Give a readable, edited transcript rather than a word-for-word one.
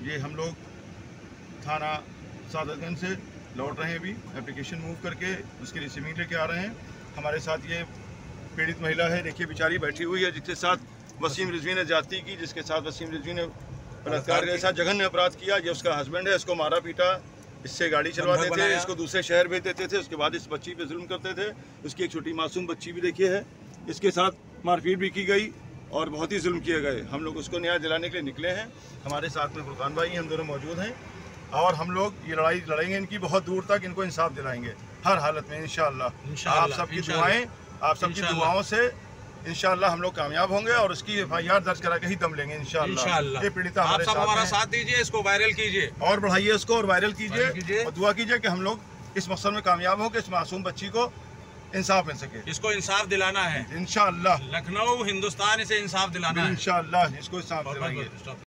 ये हम लोग थाना सादतगंज से लौट रहे हैं, अभी एप्लीकेशन मूव करके उसकी रिसीविंग लेके आ रहे हैं। हमारे साथ ये पीड़ित महिला है, देखिए बेचारी बैठी हुई है, जिसके साथ वसीम रिजवी ने जाती की, जिसके साथ वसीम रिजवी ने बलात्कार के साथ जघन्य अपराध किया। ये उसका हस्बैंड है, इसको मारा पीटा, इससे गाड़ी चलवाते थे, इसको दूसरे शहर भेज देते थे, उसके बाद इस बच्ची पे जुल्म करते थे। उसकी एक छोटी मासूम बच्ची भी देखी है, इसके साथ मारपीट भी की गई और बहुत ही जुल्म किए गए। हम लोग उसको न्याय दिलाने के लिए निकले हैं। हमारे साथ में फुरकान भाई, हम दोनों मौजूद हैं और हम लोग ये लड़ाई लड़ेंगे इनकी बहुत दूर तक, इनको इंसाफ दिलाएंगे हर हालत में इंशाअल्लाह। आप सबकी दुआएं, आप सबकी दुआओं से इंशाअल्लाह हम लोग कामयाब होंगे और उसकी FIR दर्ज करा के ही दम लेंगे इंशाअल्लाह। ये पीड़िता आप सब हमारा साथ दीजिए, इसको वायरल कीजिए और बढ़ाइए इसको और वायरल कीजिए और दुआ कीजिए कि हम लोग इस मकसद में कामयाब हो कि इस मासूम बच्ची को इंसाफ मिल सके। इसको इंसाफ दिलाना है इंशाअल्लाह। लखनऊ हिंदुस्तान इसे इंसाफ दिलाना है इंशाअल्लाह, इसको इंसाफ दिलाएंगे।